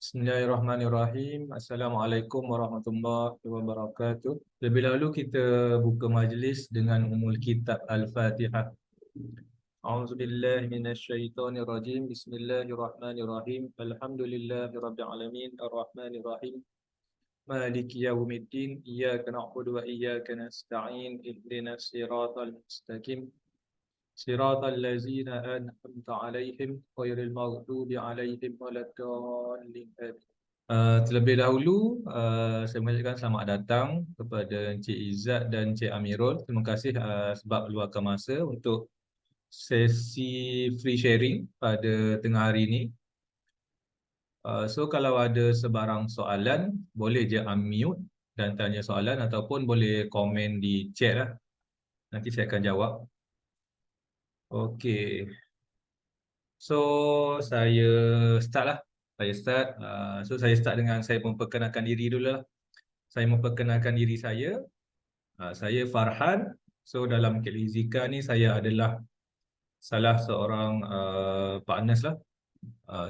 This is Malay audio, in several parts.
Bismillahirrahmanirrahim. Assalamualaikum warahmatullahi wabarakatuh. Lebih lalu kita buka majlis dengan umul kitab Al-Fatihah. A'udzubillahi minasyaitonirrajim. Bismillahirrahmanirrahim. Alhamdulillahirabbil alamin arrahmanirrahim. Maliki yaumiddin. Iyyaka na'budu wa iyyaka nasta'in. Ihdinas siratal mustaqim. Siratal ladzina an'amta 'alaihim ghairil maghdubi 'alaihim waladdallin. Terlebih dahulu, saya mengucapkan selamat datang kepada Encik Izzat dan Encik Amirul. Terima kasih sebab meluangkan masa untuk sesi free sharing pada tengah hari ini. So kalau ada sebarang soalan, boleh je unmute dan tanya soalan ataupun boleh komen di chat lah. Nanti saya akan jawab. Okey. So saya start lah. Saya start dengan saya memperkenalkan diri dulu lah. Saya memperkenalkan diri saya. Saya Farhan. So dalam KL Zika ni saya adalah salah seorang partners lah.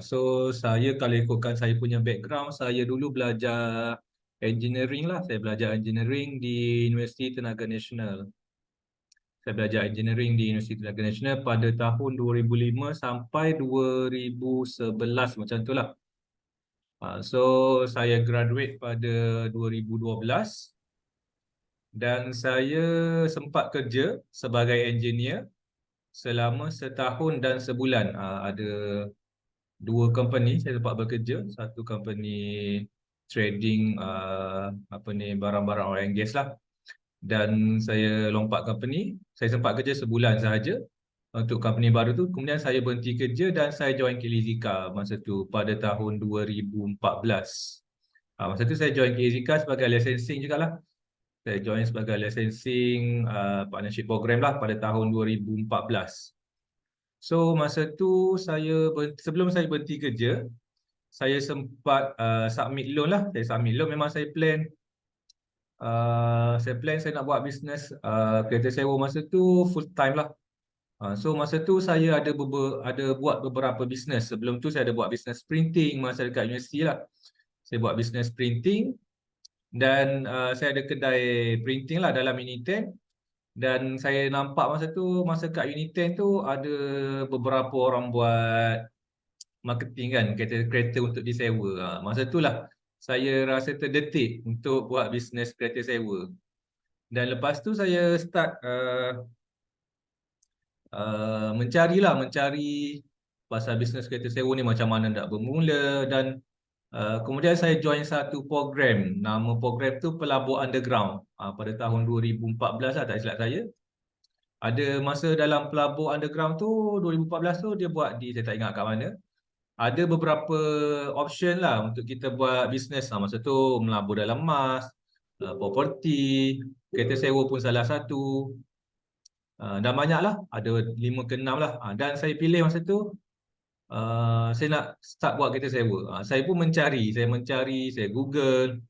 So saya kalau ikutkan saya punya background, saya dulu belajar engineering lah. Saya belajar engineering di Universiti Tenaga Nasional. Saya belajar engineering di Universiti Tenaga Nasional pada tahun 2005 sampai 2011 macam tu lah. So saya graduate pada 2012 dan saya sempat kerja sebagai engineer selama setahun dan sebulan. Ada dua company saya sempat bekerja. Satu company trading barang-barang oil and gas lah. Dan saya lompat company. Saya sempat kerja sebulan sahaja untuk company baru tu. Kemudian saya berhenti kerja dan saya join KL Zika masa tu pada tahun 2014. Masa tu saya join KL Zika sebagai licensing jugalah. Saya join sebagai licensing partnership program lah pada tahun 2014. So masa tu sebelum saya berhenti kerja, saya sempat submit loan lah. Saya submit loan, memang saya plan saya nak buat bisnes kereta sewa masa tu full time lah. So masa tu saya ada buat beberapa bisnes. Sebelum tu saya ada buat bisnes printing masa dekat universiti lah. Saya buat bisnes printing dan saya ada kedai printing lah dalam Uniten. Dan saya nampak masa kat Uniten tu ada beberapa orang buat marketing kan, kereta untuk disewa. Masa tu lah saya rasa terdetik untuk buat bisnes kereta sewa. Dan lepas tu saya start mencari pasal bisnes kereta sewa ni macam mana nak bermula. Dan kemudian saya join satu program. Nama program tu Pelabur Underground pada tahun 2014 lah, tak silap saya. Ada masa dalam Pelabur Underground tu 2014 tu dia buat saya tak ingat kat mana. Ada beberapa option lah untuk kita buat bisnes. Masa tu melabur dalam emas, property, kereta sewa pun salah satu. Dan banyak lah, ada 5 ke 6 lah. Dan saya pilih masa tu saya nak start buat kereta sewa. Saya pun mencari, saya Google.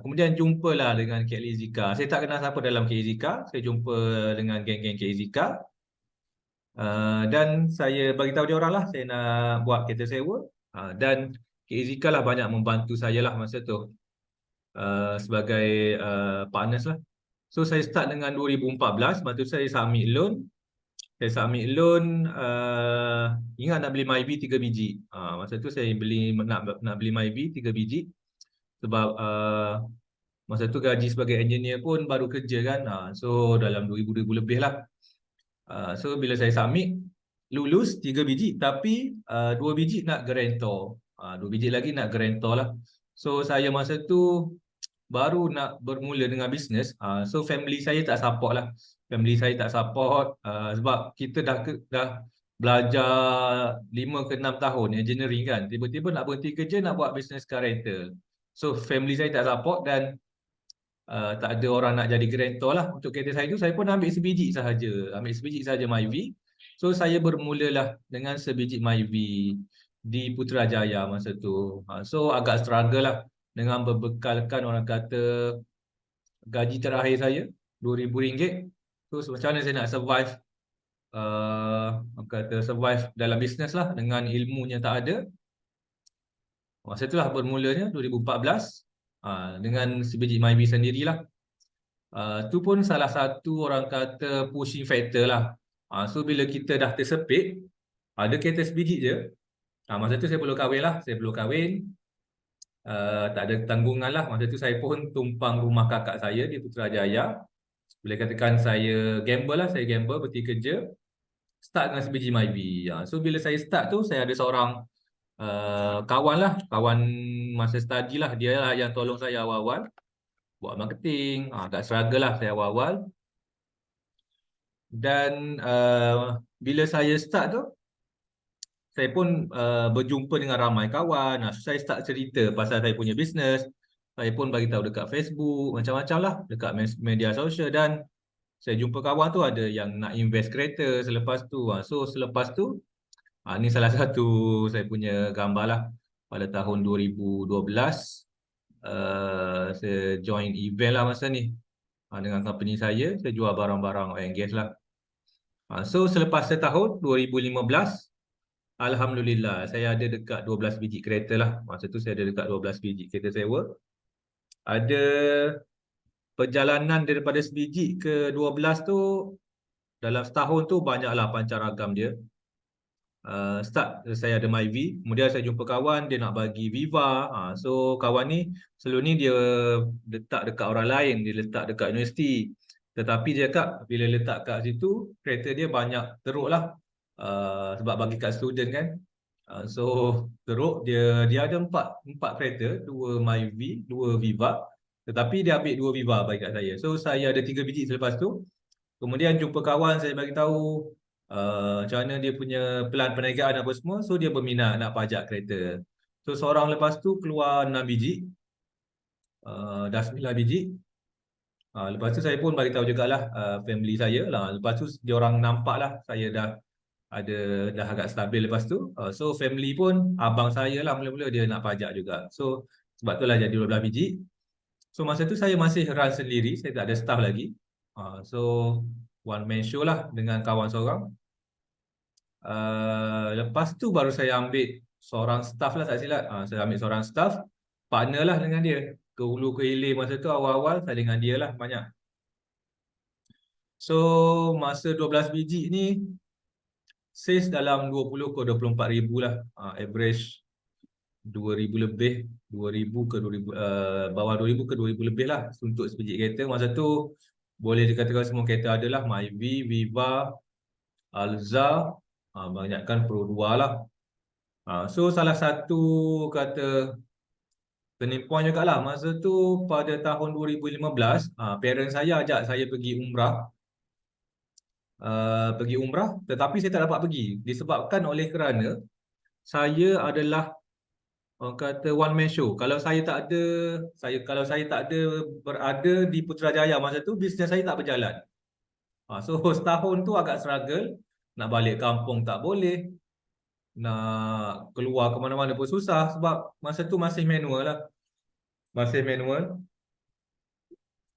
Kemudian jumpalah dengan KL Zika. Saya tak kenal siapa dalam KL Zika. Saya jumpa dengan geng-geng KL Zika. Dan saya bagi tahu dia orang lah saya nak buat kereta sewa. Dan KL Zika lah banyak membantu saya lah masa tu sebagai partners lah. So saya start dengan 2014. Lepas tu saya submit loan. Saya submit loan, ingat nak beli Myvi 3 biji. Masa tu saya nak beli Myvi 3 biji. Sebab masa tu gaji sebagai engineer pun baru kerja kan. So dalam 2000 lebih lah. So bila saya submit, lulus 3 biji. Tapi 2 biji nak guarantor. 2 biji lagi nak guarantor lah. So saya masa tu baru nak bermula dengan bisnes. So family saya tak support lah. Family saya tak support sebab kita dah belajar 5 ke 6 tahun engineering kan. Tiba-tiba nak berhenti kerja nak buat bisnes car rental. So family saya tak support dan tak ada orang nak jadi guarantor lah. Untuk kereta saya tu saya pun ambil sebiji sahaja. Ambil sebiji sahaja Myvi. So saya bermulalah dengan sebiji Myvi di Putrajaya masa tu. So agak struggle lah dengan berbekalkan orang kata gaji terakhir saya RM2,000. So macam mana saya nak survive survive dalam bisnes lah dengan ilmunya tak ada. Masa itulah bermulanya 2014 dengan sebiji MyBee sendirilah. Tu pun salah satu orang kata pushing factor lah. So bila kita dah tersepit, ada kereta sebiji je. Masa tu saya perlu kahwin lah. Saya perlu kahwin. Tak ada tanggungan lah. Masa tu saya pun tumpang rumah kakak saya di Putrajaya. Boleh katakan saya gamble lah. Saya gamble berhenti kerja. Start dengan sebiji MyBee. So bila saya start tu, saya ada seorang kawan lah. Kawan masa study lah. Dia lah yang tolong saya awal-awal. Buat marketing. Agak struggle lah saya awal-awal. Dan bila saya start tu, saya pun berjumpa dengan ramai kawan. So saya start cerita pasal saya punya bisnes. Saya pun bagi tahu dekat Facebook, macam-macam lah, dekat media sosial. Dan saya jumpa kawan tu ada yang nak invest kereta selepas tu. So selepas tu, ni salah satu saya punya gambar lah. Pada tahun 2012, saya join event lah masa ni. Dengan company saya jual barang-barang oil and gas lah. So selepas setahun, 2015, Alhamdulillah, saya ada dekat 12 biji kereta lah. Masa tu saya ada dekat 12 biji kereta sewa. Ada perjalanan daripada sebiji ke 12 tu, dalam setahun tu banyaklah pancaragam dia. Start saya ada MyVee, kemudian saya jumpa kawan, dia nak bagi Viva. So kawan ni, selalu ni dia letak dekat orang lain, dia letak dekat universiti. Tetapi dia cakap, bila letak kat situ, kereta dia banyak teruk lah. Sebab bagi kat student kan. So teruk, dia ada empat kereta, 2 MyVee, 2 Viva. Tetapi dia ambil 2 Viva bagi kat saya. So saya ada 3 biji selepas tu. Kemudian jumpa kawan, saya bagi tahu macam mana dia punya pelan perniagaan apa semua. So dia berminat nak pajak kereta. So seorang lepas tu keluar 6 biji, dah 9 biji. Lepas tu saya pun bagi tahu jugalah family saya lah. Lepas tu dia orang nampak lah saya dah agak stabil lepas tu. So family pun abang saya lah mula-mula dia nak pajak juga. So sebab tu lah jadi 12 biji. So masa tu saya masih run sendiri, saya tak ada staff lagi. So one man show lah dengan kawan seorang. Lepas tu baru saya ambil seorang staff lah, tak silap. Saya ambil seorang staff, partner lah dengan dia. Ke hulu ke hilir masa tu awal-awal saya dengan dia lah banyak. So masa 12 biji ni sales dalam 20 ke 24 ribu lah. Average 2,000 lebih, 2,000 ke 2,000, bawah 2,000 ke 2,000 lebih lah untuk sebiji kereta. Masa tu boleh dikatakan semua kereta adalah MyVee, Viva, Alza, banyakkan Pro 2 lah. So salah satu kata turning point jugalah. Masa tu pada tahun 2015, parents saya ajak saya pergi umrah. Tetapi saya tak dapat pergi disebabkan oleh kerana saya adalah orang kata one man show. Kalau saya tak ada berada di Putrajaya masa tu, bisnes saya tak berjalan. So setahun tu agak struggle, nak balik kampung tak boleh, nak keluar ke mana-mana pun susah sebab masa tu masih manual lah. Masih manual.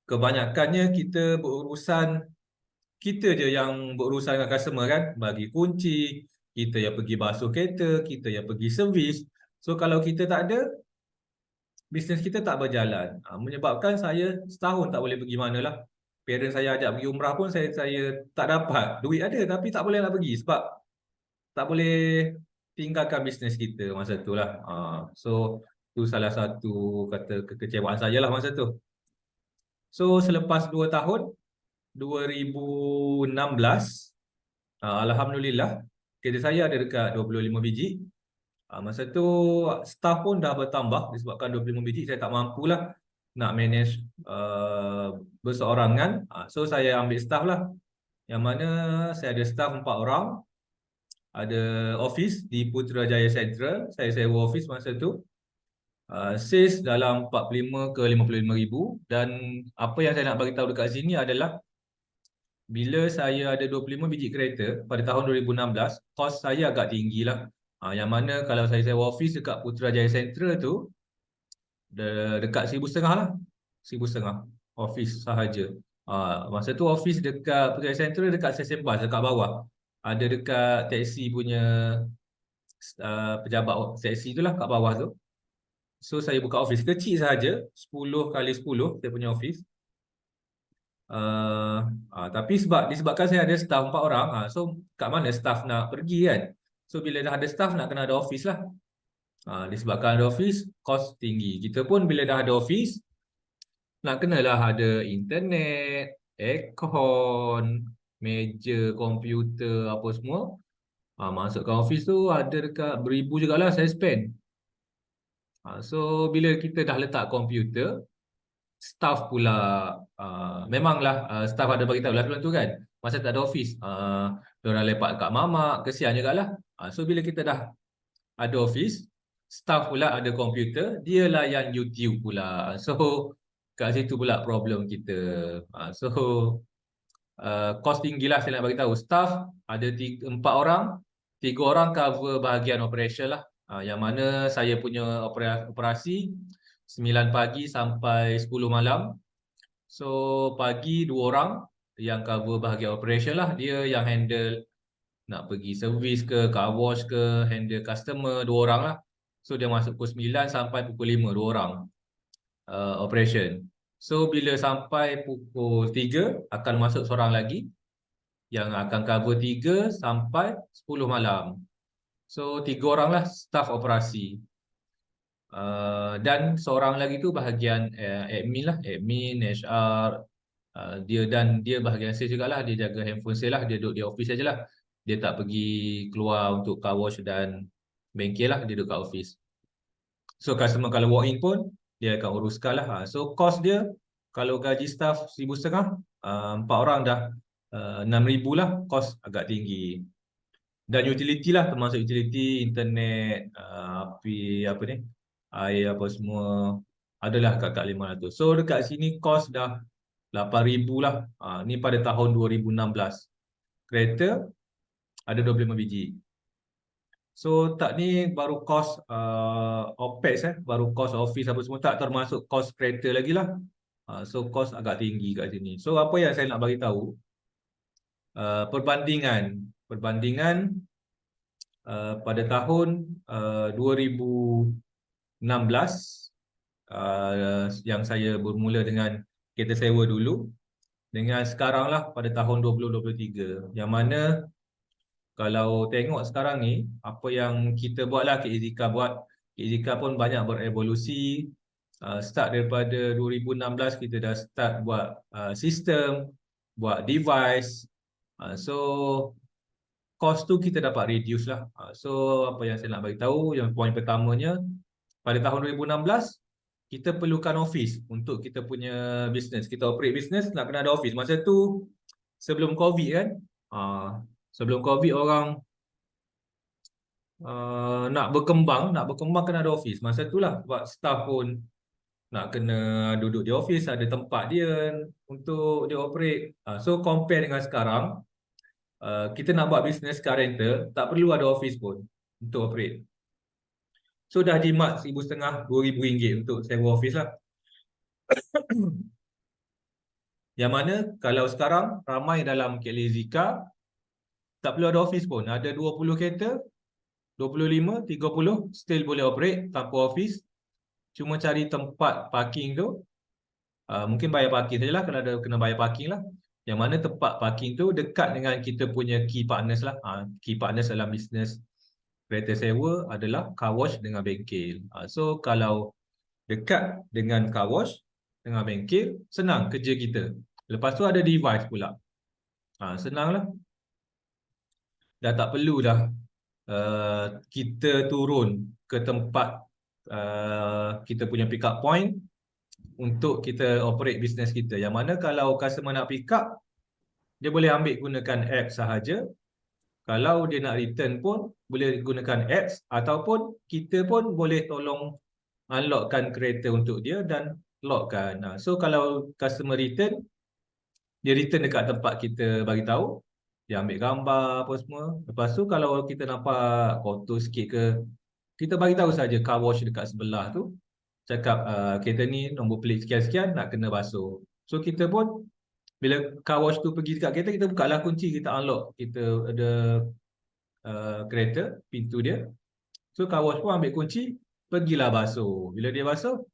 Kebanyakannya kita berurusan, kita je yang berurusan dengan customer kan, bagi kunci, kita yang pergi basuh kereta, kita yang pergi servis. So kalau kita tak ada, bisnes kita tak berjalan. Menyebabkan saya setahun tak boleh pergi mana lah. Parents saya ajak pergi umrah pun saya tak dapat. Duit ada tapi tak boleh nak pergi sebab tak boleh tinggalkan bisnes kita masa tu lah. So tu salah satu kata kekecewaan saya lah masa tu. So selepas 2 tahun, 2016, Alhamdulillah kereta saya ada dekat 25 biji. Masa tu staff pun dah bertambah disebabkan 25 biji saya tak mampulah nak manage berseorangan. So saya ambil staff lah, yang mana saya ada staff 4 orang. Ada office di Putrajaya Central, saya sewa office masa tu. Sales dalam 45 ke 55 ribu. Dan apa yang saya nak bagi tahu dekat sini adalah bila saya ada 25 biji kereta pada tahun 2016, kos saya agak tinggi lah. Yang mana kalau saya sewa office dekat Putrajaya Central tu dekat 1,500 lah. 1,500 office sahaja. Masa tu office dekat Putrajaya Central dekat stesen bas dekat bawah. Ada dekat taksi punya pejabat taksi tu lah kat bawah tu. So saya buka office kecil saja, 10x10 saya punya office. Tapi disebabkan saya ada staff 4 orang, so kat mana staff nak pergi kan? So bila dah ada staff nak kena ada office lah. Disebabkan ada office, kos tinggi. Kita pun bila dah ada office, nak kenalah ada internet, aircon, meja, komputer, apa semua. Masukkan office tu ada dekat beribu jugalah saya spend. So bila kita dah letak komputer, staff pula memanglah staff ada bagi tahu lah sebelum tu kan. Masa tak ada office, diorang lepak kat mamak, kesian jugalah. So bila kita dah ada office, staff pula ada komputer, dia layan YouTube pula. So kat situ pula problem kita. So kos tinggi lah saya nak bagi tahu. Staff ada 4 orang, 3 orang cover bahagian operation lah. Yang mana saya punya operasi 9 pagi sampai 10 malam. So pagi 2 orang yang cover bahagian operation lah. Dia yang handle nak pergi servis ke, car wash ke, handle customer, 2 orang lah. So dia masuk pukul 9 sampai pukul 5, 2 orang operation. So bila sampai pukul 3 akan masuk seorang lagi yang akan cover 3 sampai 10 malam. So 3 orang lah staff operasi. Dan seorang lagi tu bahagian admin lah, admin, HR. Dia bahagian sales jugalah, dia jaga handphone sales lah, dia duduk di office sajalah. Dia tak pergi keluar untuk car wash dan bengkel lah, dia duduk kat office. So customer kalau walk in pun dia akan uruskan lah. So cost dia kalau gaji staff 1,500, 4 orang dah 6,000 lah, cost agak tinggi. Dan utility lah, termasuk utility, internet, api, apa ni, air apa semua adalah kat 500. So dekat sini cost dah 8,000 lah. Ni pada tahun 2016. Kereta ada 25 biji. So tak ni baru kos OPEX baru kos office apa semua, tak termasuk kos kereta lagi lah. So kos agak tinggi kat sini. So apa yang saya nak bagi tahu, perbandingan pada tahun 2016 yang saya bermula dengan kereta sewa dulu dengan sekarang lah pada tahun 2023, yang mana kalau tengok sekarang ni apa yang kita buat lah, KEZCA buat, KEZCA pun banyak berevolusi. Start daripada 2016 kita dah start buat sistem, buat device. So cost tu kita dapat reduce lah. So apa yang saya nak bagi tahu, yang poin pertamanya, pada tahun 2016 kita perlukan office untuk kita punya business. Kita operate business nak kena ada office. Masa tu sebelum COVID kan. Sebelum COVID orang nak berkembang kena ada office. Masa tu lah sebab staff pun nak kena duduk di office, ada tempat dia untuk dia operate. So compare dengan sekarang, kita nak buat business car rental, tak perlu ada office pun untuk operate. So dah jimat 1,500, 2,000 ringgit untuk sewa office lah. Yang mana kalau sekarang ramai dalam KEZCA tak perlu ada office pun. Ada 20 kereta, 25, 30 still boleh operate tanpa office. Cuma cari tempat parking tu, mungkin bayar parking sajalah, kalau ada kena bayar parking lah. Yang mana tempat parking tu dekat dengan kita punya key partners lah. Key partners dalam bisnes kereta sewa adalah car wash dengan bengkel. So kalau dekat dengan car wash dengan bengkel, senang kerja kita. Lepas tu ada device pula. Senang lah. Dah tak perlu dah kita turun ke tempat kita punya pick up point untuk kita operate business kita. Yang mana kalau customer nak pick up, dia boleh ambil gunakan app sahaja. Kalau dia nak return pun boleh gunakan apps, ataupun kita pun boleh tolong unlockkan kereta untuk dia dan lockkan. So kalau customer return, dia return dekat tempat kita bagi tahu, dia ambil gambar apa semua. Lepas tu kalau kita nampak kotor sikit ke, kita bagi tahu saja car wash dekat sebelah tu, cakap kereta ni nombor plate sekian-sekian nak kena basuh. So kita pun bila car wash tu pergi dekat kereta, kita bukalah kunci, kita unlock, kita ada kereta, pintu dia. So car wash pun ambil kunci, pergilah basuh. Bila dia basuh,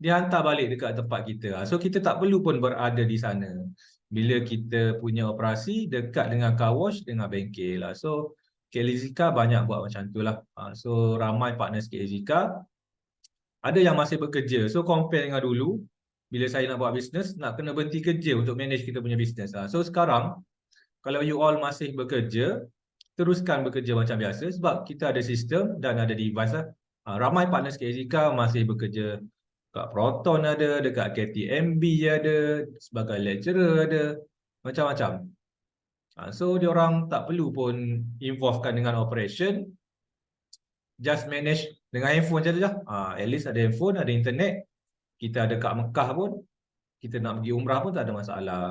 dia hantar balik dekat tempat kita. So kita tak perlu pun berada di sana. Bila kita punya operasi dekat dengan car wash dengan bengkel lah. So KL Zika banyak buat macam tu lah. So ramai partner KL Zika ada yang masih bekerja. So compare dengan dulu, bila saya nak buat bisnes, nak kena berhenti kerja untuk manage kita punya bisnes. So sekarang, kalau you all masih bekerja, teruskan bekerja macam biasa sebab kita ada sistem dan ada device lah. Ramai partner KZK masih bekerja kat Proton ada, dekat KTMB ada, sebagai lecturer ada, macam-macam. So diorang tak perlu pun involvekan dengan operation, just manage dengan handphone je lah. At least ada handphone, ada internet. Kita ada kat Mekah pun, kita nak pergi umrah pun tak ada masalah.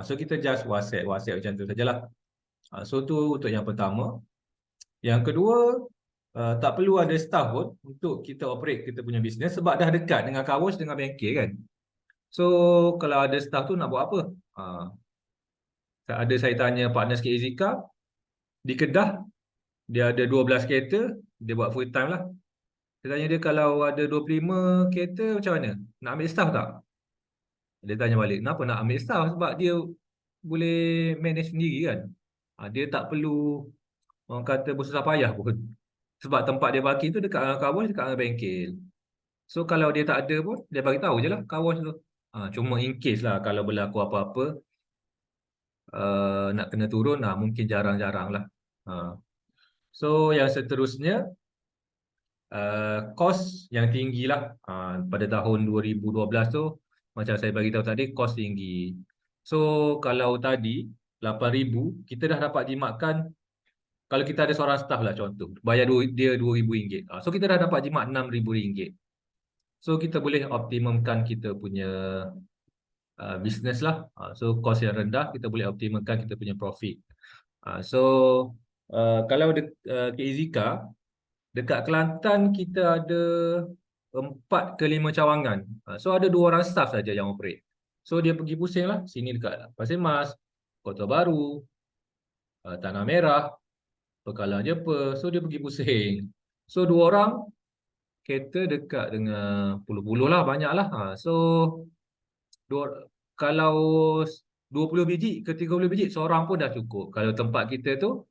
So kita just WhatsApp macam tu sajalah. So tu untuk yang pertama. Yang kedua, tak perlu ada staff pun untuk kita operate kita punya bisnes sebab dah dekat dengan car wash dengan bengkel kan. So kalau ada staff tu nak buat apa? Ada saya tanya partner sikit Zika di Kedah, dia ada 12 kereta, dia buat full time lah. Saya tanya dia kalau ada 25 kereta macam mana? Nak ambil staff tak? Dia tanya balik, kenapa nak ambil staff? Sebab dia boleh manage sendiri kan. Dia tak perlu orang kata bersusah payah pun. Sebab tempat dia parking tu dekat dengan car wash, dekat dengan bengkel. So kalau dia tak ada pun, dia bagi tahu je lah car wash tu. Cuma in case lah kalau berlaku apa-apa, nak kena turun, mungkin jarang-jarang lah. So yang seterusnya, kos yang tinggi lah. Pada tahun 2012 tu, macam saya bagi tahu tadi, kos tinggi. So kalau tadi 8,000, kita dah dapat jimatkan. Kalau kita ada seorang staff lah contoh, bayar dia RM2,000. So kita dah dapat jimat RM6,000. So kita boleh optimumkan kita punya bisnes lah. So kos yang rendah, kita boleh optimumkan kita punya profit. So kalau KZK, dekat Kelantan kita ada 4 ke 5 cawangan. So ada 2 orang staff saja yang operate. So dia pergi pusing lah, sini dekat Pasir Mas, Kota Baru, Tanah Merah, Pekalang Jepa. So dia pergi pusing. So 2 orang kereta dekat dengan puluh-puluh lah, banyak lah. So kalau 20 biji ke 30 biji seorang pun dah cukup. Kalau tempat kita tu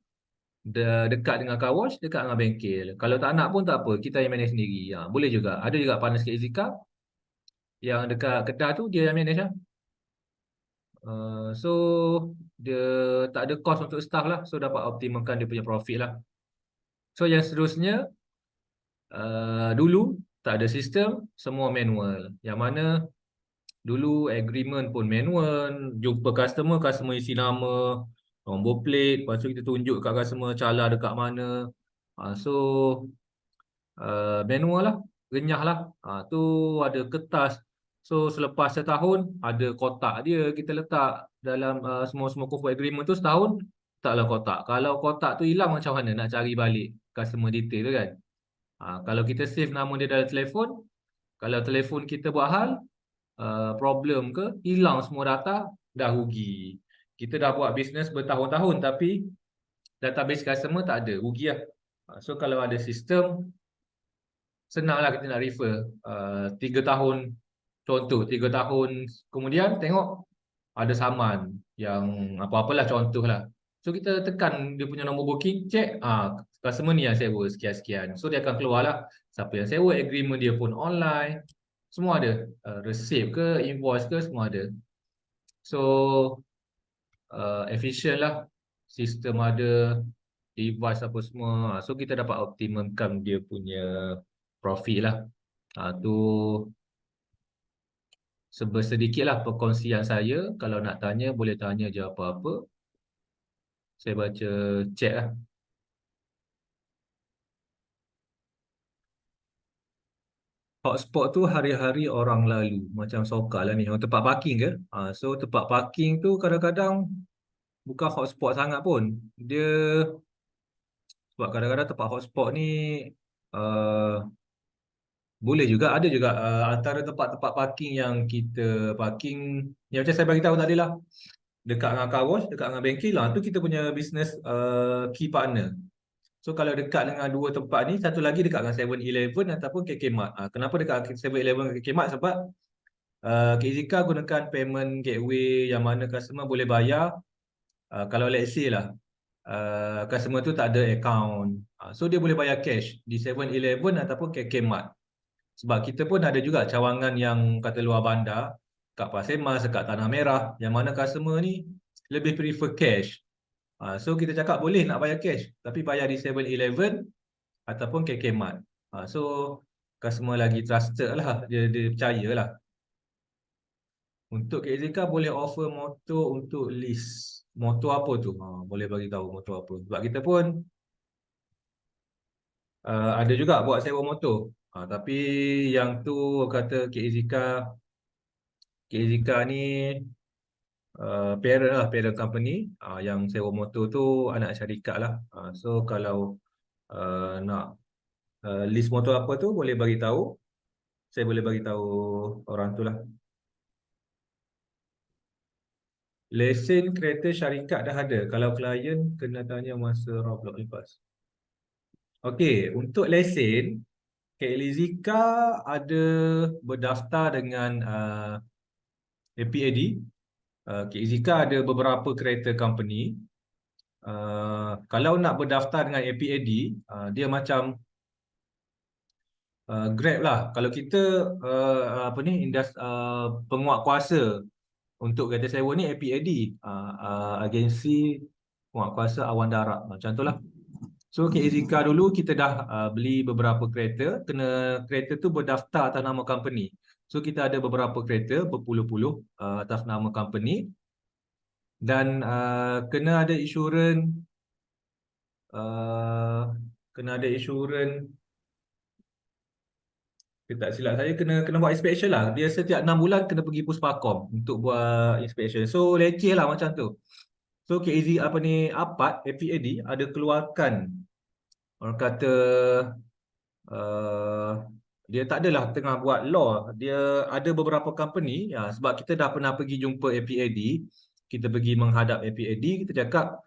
dekat dengan car wash, dekat dengan bengkel. Kalau tak nak pun tak apa, kita yang manage sendiri. Boleh juga. Ada juga partner sikit Zika yang dekat Kedah tu dia yang manage lah. So dia tak ada cost untuk staff lah. So dapat optimumkan dia punya profit lah. So yang seterusnya, dulu tak ada sistem, semua manual. Yang mana dulu agreement pun manual, jumpa customer, customer isi nama, nombor plate, lepas tu kita tunjuk kat customer cala dekat mana. So manual lah, renyah lah. Tu ada kertas. So selepas setahun ada kotak dia kita letak dalam semua corporate agreement tu setahun taklah kotak. Kalau kotak tu hilang macam mana nak cari balik customer detail tu kan. Kalau kita save nama dia dalam telefon, kalau telefon kita buat hal, problem ke, hilang semua data, dah rugi. Kita dah buat bisnes bertahun-tahun tapi database customer tak ada, rugi lah. So kalau ada sistem, senanglah kita nak refer. 3 tahun, contoh 3 tahun kemudian tengok ada saman yang apa-apalah contoh lah. So kita tekan dia punya nombor booking, check, customer ni yang sewa sekian-sekian. So dia akan keluar lah siapa yang sewa, agreement dia pun online. Semua ada, receipt ke, invoice ke, semua ada. So efficient lah, sistem ada, device apa semua. So kita dapat optimumkan dia punya profit lah. Tu sedikit lah perkongsian saya. Kalau nak tanya, boleh tanya je apa-apa. Saya baca chat lah. Hotspot tu hari-hari orang lalu. Macam sokar lah ni. Tempat parking ke? So tempat parking tu kadang-kadang bukan hotspot sangat pun. Dia sebab kadang-kadang tempat hotspot ni boleh juga. Ada juga antara tempat-tempat parking yang kita parking, yang macam saya bagi tahu tadi lah, dekat dengan car wash, dekat dengan bengkel lah, tu kita punya business key partner. So kalau dekat dengan dua tempat ni, satu lagi dekat dengan 7-Eleven ataupun KK Mart. Kenapa dekat 7-Eleven dan KK Mart? Sebab KZK gunakan payment gateway yang mana customer boleh bayar kalau let's say lah customer tu tak ada account. So dia boleh bayar cash di 7-Eleven ataupun KK Mart. Sebab kita pun ada juga cawangan yang kata luar bandar, kat Pasir Mas, kat Tanah Merah, yang mana customer ni lebih prefer cash. So kita cakap boleh nak bayar cash, tapi bayar di 7-Eleven ataupun KK Mart. So customer lagi trusted lah, dia percaya lah. Untuk KZK boleh offer motor untuk lease. Motor apa tu? Boleh bagi tahu motor apa. Sebab kita pun ada juga buat sewa motor. Tapi yang tu kata KZK ni parent lah, parent company. Yang sewa motor tu anak syarikat lah. So kalau nak list motor apa tu boleh bagi tahu. Saya boleh bagi tahu orang tu lah. Lesen kereta syarikat dah ada. Kalau klien kena tanya masa Roblox lepas. Okey, untuk lesen KLZK ada berdaftar dengan APAD. KLZK ada beberapa kereta company. Kalau nak berdaftar dengan APAD, dia macam Grab lah. Kalau kita apa ni penguat kuasa untuk kereta sewa ni APAD, agensi penguat kuasa awan darat. Macam tu lah. So KZK dulu kita dah beli beberapa kereta, kena kereta tu berdaftar atas nama company. So kita ada beberapa kereta berpuluh-puluh atas nama company dan kena ada insurans kena ada insurans. Tak silap saya kena buat inspection lah. Dia setiap 6 bulan kena pergi Puspakom untuk buat inspection. So leceh lah macam tu. So KZ apa ni APAD APAD ada keluarkan, orang kata dia tak adalah tengah buat law. Dia ada beberapa company sebab kita dah pernah pergi jumpa APAD, kita pergi menghadap APAD, kita cakap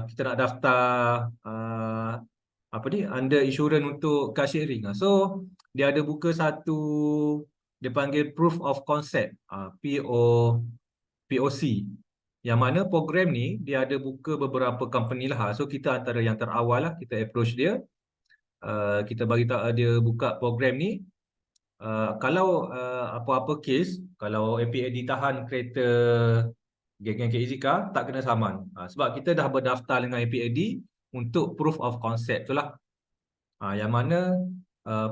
kita nak daftar apa ni under insurance untuk car sharing. So dia ada buka satu, dia panggil proof of concept, POC, yang mana program ni dia ada buka beberapa company lah. So kita antara yang terawal lah, kita approach dia. Kita bagi tahu dia buka program ni. Kalau apa-apa case, kalau APAD tahan kereta geng-geng KZK, tak kena saman. Sebab kita dah berdaftar dengan APAD untuk proof of concept tu lah. Yang mana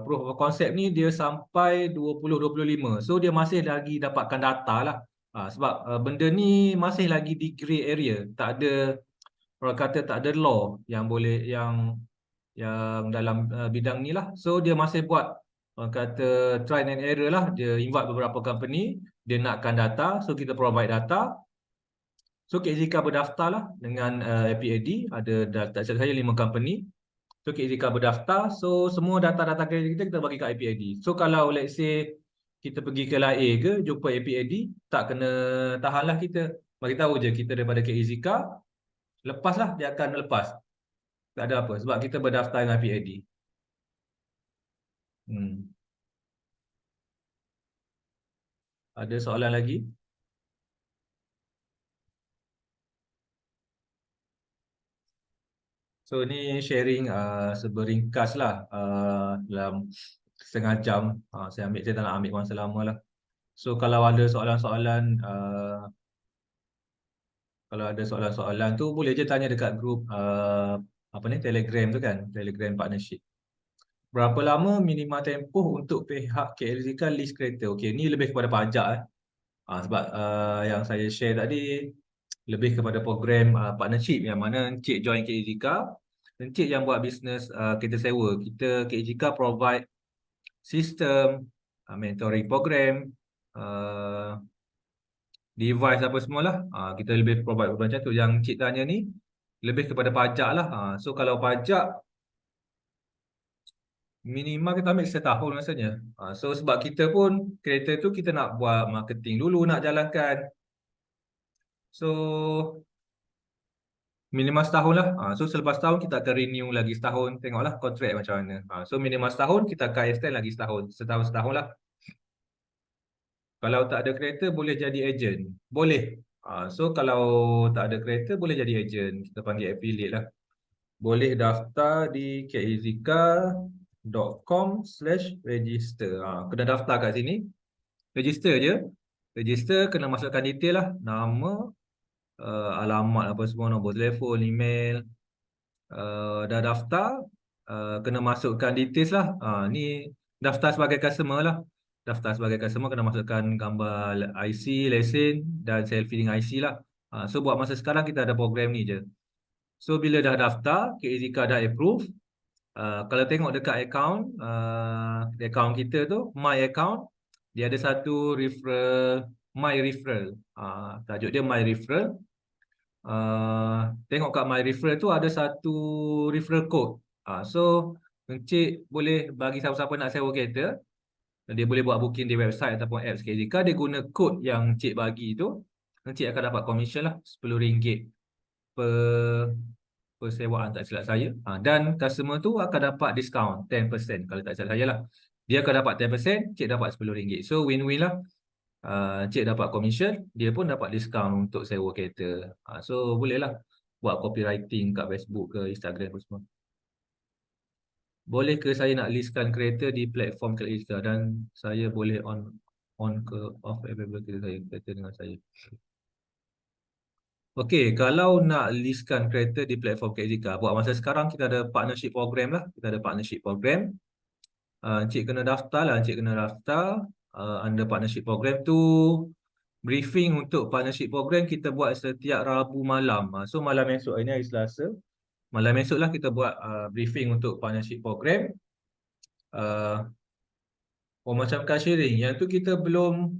proof of concept ni dia sampai 2025. So dia masih lagi dapatkan data lah. Sebab benda ni masih lagi di grey area. Tak ada, orang kata tak ada law yang boleh yang dalam bidang ni lah. So dia masih buat, orang kata try and error lah. Dia invite beberapa company, dia nakkan data, so kita provide data. So KZK berdaftar lah dengan APAD, ada tak silap saya 5 company. So KZK berdaftar, so semua data-data kita bagi kat APAD. So kalau let's say kita pergi ke LAE ke, jumpa APAD, tak kena tahan lah kita. Bagi tahu je kita daripada KZK, lepas lah, dia akan lepas. Tak ada apa, sebab kita berdaftar dengan APAD. Ada soalan lagi? So ni sharing seberingkas lah dalam setengah jam. Saya tak nak ambil masa lama lah. So kalau ada soalan-soalan tu boleh je tanya dekat grup apa ni Telegram tu kan, Telegram partnership. Berapa lama minima tempoh untuk pihak KLZK list kereta? Okey, ni lebih kepada pajak sebab yang saya share tadi lebih kepada program partnership yang mana Encik join KLZK, Encik yang buat bisnes kereta sewa. Kita KLZK provide sistem, mentoring program, device apa semualah. Kita lebih provide macam tu. Yang Encik tanya ni lebih kepada pajak lah. So kalau pajak minimal kita ambil setahun rasanya. So sebab kita pun kereta tu kita nak buat marketing dulu, nak jalankan. So Minimal setahun lah. So selepas setahun kita akan renew lagi setahun. Tengoklah kontrak macam mana. So minimal setahun kita akan extend lagi setahun. Setahun lah. Kalau tak ada kereta boleh jadi ejen. Boleh. So kalau tak ada kereta boleh jadi ejen. Kita panggil affiliate lah. Boleh daftar di kezika.com/register. Kena daftar kat sini. Register je. Register kena masukkan detail lah. Nama, alamat apa semua, nombor telefon, email. Dah daftar, kena masukkan details lah. Ni daftar sebagai customer lah. Daftar sebagai customer kena masukkan gambar IC, lesen dan selfie dengan IC lah. So buat masa sekarang kita ada program ni je. So bila dah daftar, KZK dah approve. Kalau tengok dekat account kita tu, my account, dia ada satu referral, my referral. Tajuk dia my referral. Tengok kat my referral tu ada satu referral code. So Encik boleh bagi siapa-siapa nak sewa kereta, dia boleh buat booking di website ataupun apps KZK, dia guna kod yang Encik bagi tu, Encik akan dapat komisen lah RM10 per persewaan tak silap saya. Dan customer tu akan dapat diskaun 10% kalau tak silap saya lah. Dia akan dapat 10%, Encik dapat RM10. So win-win lah. Encik dapat komisen, dia pun dapat diskaun untuk sewa kereta. So bolehlah buat copywriting kat Facebook ke Instagram ke semua. Boleh ke saya nak listkan kereta di platform kereta dan saya boleh on ke off available kereta saya, kereta dengan saya. Okey, kalau nak listkan kereta di platform KZK, buat masa sekarang kita ada partnership program lah. Kita ada partnership program. Encik kena daftar lah, Encik kena daftar. Under partnership program tu, briefing untuk partnership program kita buat setiap Rabu malam. So malam esok, ini hari Selasa. Malam esok lah kita buat briefing untuk partnership program. Macam car sharing, yang tu kita belum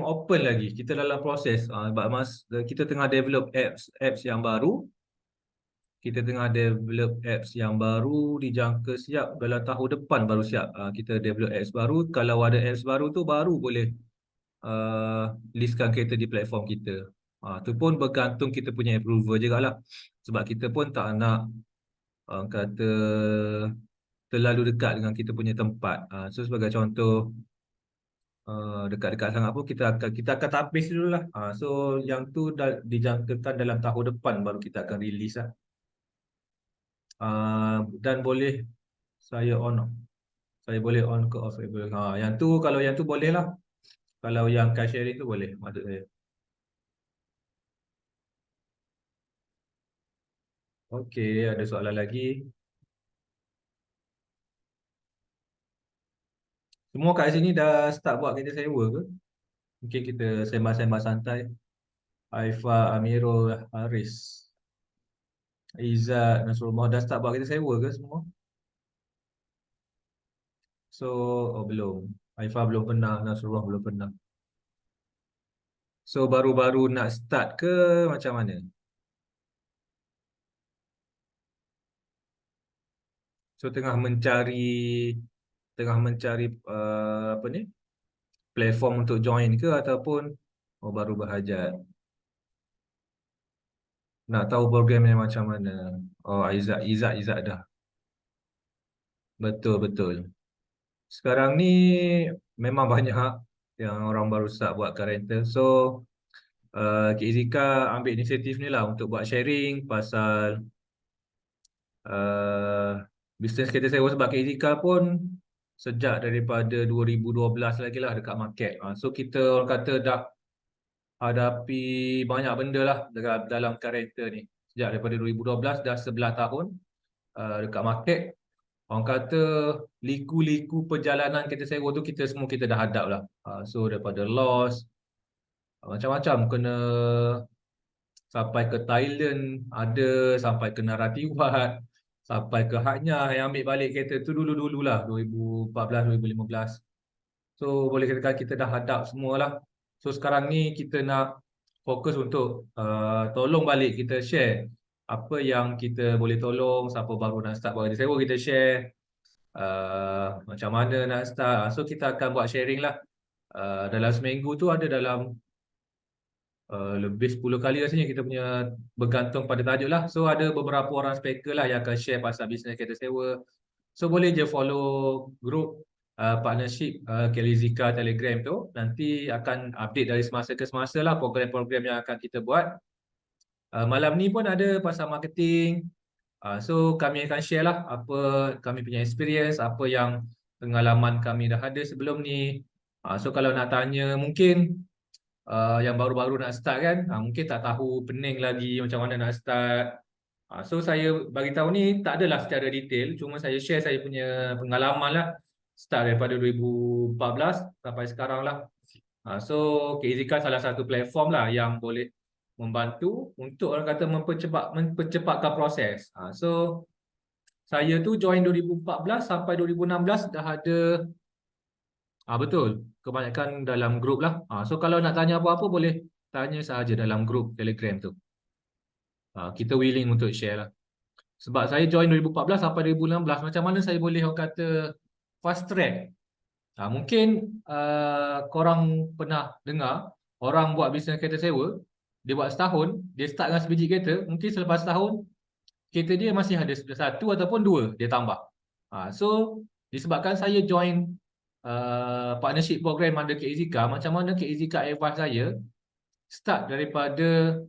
open lagi. Kita dalam proses. Kita tengah develop apps yang baru. Kita tengah develop apps yang baru, dijangka siap dalam tahun depan baru siap. Kita develop apps baru. Kalau ada apps baru tu baru boleh listkan kereta di platform kita. Tu pun bergantung kita punya approval juga lah. Sebab kita pun tak nak kata terlalu dekat dengan kita punya tempat. So sebagai contoh, dekat-dekat sangat pun kita akan tapis dulu lah. So yang tu dijangkakan dalam tahun depan baru kita akan release lah. Dan boleh saya on saya boleh on ke off available. Yang tu kalau yang tu boleh lah. Kalau yang car sharing tu boleh maksud saya. Okey, ada soalan lagi? Semua kat sini dah start buat kereta sewa ke? Mungkin kita sembang-sembang santai. Aifa, Amirul, Haris, Izzat, Nasrullah dah start buat kereta sewa ke semua? So, belum. Aifa belum pernah, Nasrullah belum pernah. So, baru-baru nak start ke macam mana? So, tengah mencari apa ni? Platform untuk join ke ataupun baru berhajat? Nak tahu programnya macam mana? Izzat dah. Betul, betul. Sekarang ni memang banyak yang orang baru start buat car rental. So, Cik Zika ambil inisiatif ni lah untuk buat sharing pasal bisnes kereta sewa, sebab Cik Zika pun sejak daripada 2012 lagi lah dekat market. So, kita orang kata dah hadapi banyak benda lah dalam car rental ni. Sejak daripada 2012 dah 11 tahun dekat market. Orang kata liku-liku perjalanan kereta sewa tu kita dah hadap lah. So daripada loss, macam-macam, kena sampai ke Thailand, ada sampai ke Naratiwat, sampai ke Hanya yang ambil balik kereta tu dulu-dulu lah, 2014, 2015. So boleh katakan kita dah hadap semualah. So sekarang ni kita nak fokus untuk tolong balik, kita share apa yang kita boleh tolong. Siapa baru nak start buat kereta sewa, kita share macam mana nak start. So kita akan buat sharing lah. Dalam seminggu tu ada dalam lebih 10 kali rasanya kita punya, bergantung pada tajuk lah. So ada beberapa orang speaker lah yang akan share pasal bisnes kereta sewa. So boleh je follow group partnership Kelly Zika Telegram tu. Nanti akan update dari semasa ke semasa lah program-program yang akan kita buat. Malam ni pun ada pasal marketing. So kami akan share lah apa kami punya experience, apa yang pengalaman kami dah ada sebelum ni. So kalau nak tanya mungkin yang baru-baru nak start kan, mungkin tak tahu pening lagi macam mana nak start. So saya bagi tahu ni tak adalah secara detail, cuma saya share saya punya pengalaman lah, start daripada 2014 sampai sekarang lah. So KZK salah satu platform lah yang boleh membantu untuk orang kata mempercepatkan proses. So saya tu join 2014 sampai 2016 dah ada. Betul. Kebanyakan dalam grup lah. So kalau nak tanya apa-apa boleh tanya sahaja dalam grup Telegram tu. Kita willing untuk share lah. Sebab saya join 2014 sampai 2016, macam mana saya boleh orang kata fast track? Mungkin korang pernah dengar orang buat bisnes kereta sewa, dia buat setahun, dia start dengan sebiji kereta, mungkin selepas setahun kereta dia masih ada satu ataupun dua dia tambah. So disebabkan saya join partnership program under KZK, macam mana KZK advise saya start daripada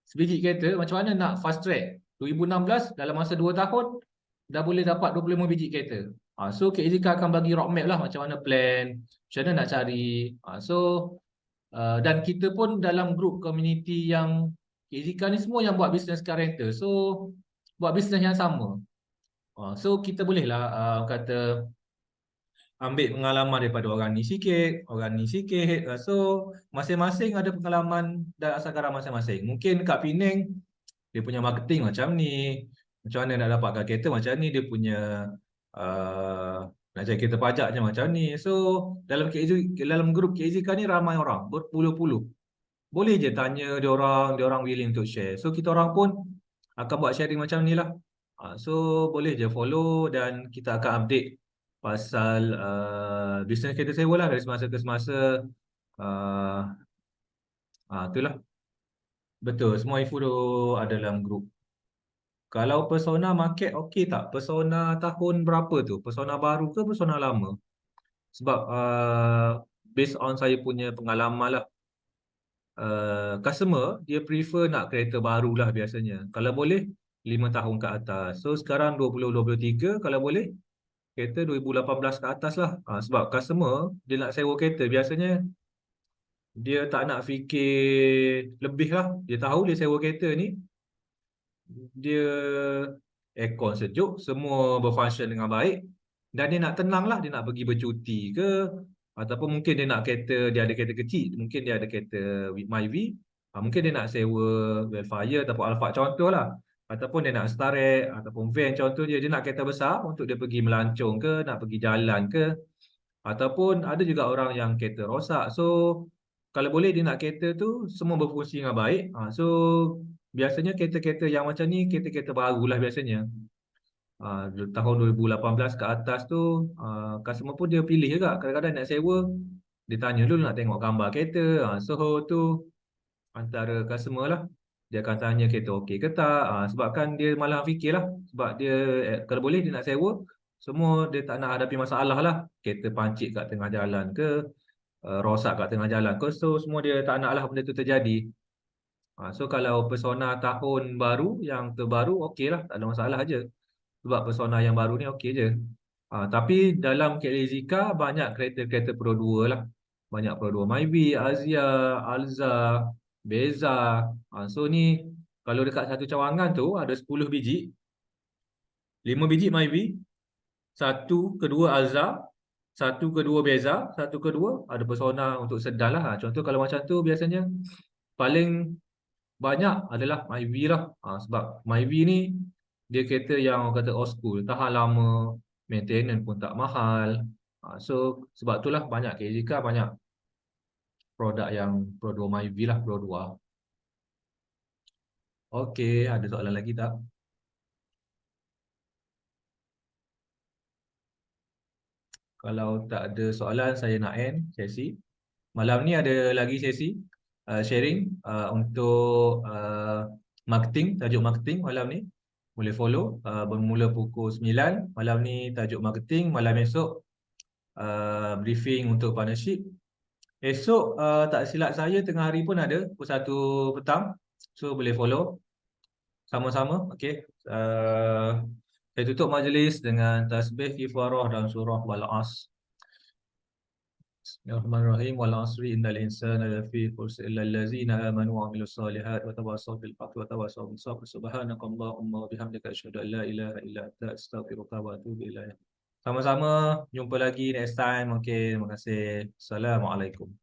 sebiji kereta, macam mana nak fast track. 2016 dalam masa 2 tahun dah boleh dapat 25 biji kereta. So KZK akan bagi roadmap lah macam mana plan, macam mana nak cari. So dan kita pun dalam grup community yang KZK ni semua yang buat bisnes car rental. So buat bisnes yang sama. So kita bolehlah kata ambil pengalaman daripada orang ni sikit, orang ni sikit. So masing-masing ada pengalaman dan asal garam masing-masing. Mungkin kat Penang dia punya marketing macam ni, macam mana nak dapatkan kereta macam ni, dia punya uh, nak cari kereta pajak macam ni. So dalam grup KZK ni ramai orang, berpuluh-puluh. Boleh je tanya dia orang willing untuk share. So kita orang pun akan buat sharing macam ni lah. So boleh je follow dan kita akan update pasal bisnes kereta sewa lah dari semasa ke semasa. Uh, Itulah. Betul, semua info tu ada dalam grup. Kalau persona market okey tak? Persona tahun berapa tu? Persona baru ke persona lama? Sebab based on saya punya pengalaman lah, customer dia prefer nak kereta baru lah biasanya. Kalau boleh 5 tahun ke atas. So sekarang 2023, kalau boleh kereta 2018 ke atas lah. Sebab customer dia nak sewa kereta biasanya dia tak nak fikir lebih lah. Dia tahu dia sewa kereta ni, dia aircon sejuk, semua berfunction dengan baik, dan dia nak tenang lah, dia nak pergi bercuti ke, ataupun mungkin dia nak kereta, dia ada kereta kecil, mungkin dia ada kereta Myvi, mungkin dia nak sewa Velfire ataupun Alphard contoh lah, ataupun dia nak Starret ataupun van contoh dia nak kereta besar untuk dia pergi melancong ke, nak pergi jalan ke, ataupun ada juga orang yang kereta rosak. So kalau boleh dia nak kereta tu semua berfungsi dengan baik. So biasanya kereta-kereta yang macam ni kereta-kereta baru lah biasanya. Tahun 2018 ke atas tu customer pun dia pilih juga. Kadang-kadang nak sewa dia tanya dulu nak tengok gambar kereta. So tu antara customer lah, dia akan tanya kereta okey ke tak. Sebabkan dia malah fikir lah. Sebab dia kalau boleh dia nak sewa, semua dia tak nak hadapi masalah lah. Kereta pancit kat tengah jalan ke, rosak kat tengah jalan ke. So semua dia tak nak lah benda tu terjadi. So kalau persona tahun baru yang terbaru okey lah, tak ada masalah aja. Sebab persona yang baru ni okey je. Tapi dalam Kelly banyak kereta-kereta Pro 2 lah. Banyak Pro 2 Myvi, Azia, Alza, Beza. So ni kalau dekat satu cawangan tu ada 10 biji, 5 biji Myvi, satu kedua Alza, satu kedua Beza, satu kedua ada persona untuk sedan lah. Contoh kalau macam tu biasanya paling banyak adalah Myvi lah. Sebab Myvi ni dia kereta yang orang kata old school, tahan lama, maintenance pun tak mahal. So sebab itulah banyak KZK banyak produk yang Pro 2 Myvi lah, Pro 2. Okey, ada soalan lagi tak? Kalau tak ada soalan, saya nak end sesi. Malam ni ada lagi sesi. sharing untuk marketing, tajuk marketing malam ni. Boleh follow, bermula pukul 9 malam ni tajuk marketing, malam esok briefing untuk partnership. Esok tak silap saya tengah hari pun ada pukul 1 petang. So boleh follow sama-sama. Okey. Saya tutup majlis dengan tasbih, kifarah dan surah wal as. Bismillahirrahmanirrahim. Wal asri innal insana lafi khusr illa allazina amanu wa amilus solihat wa tawassaw bil haqqi wa tawassaw bis sabr. Subhanakallahumma wa bihamdika asyhadu an la ilaha illa anta astaghfiruka wa atubu ilaik. Sama-sama, jumpa lagi next time. Okey, terima kasih. Assalamualaikum.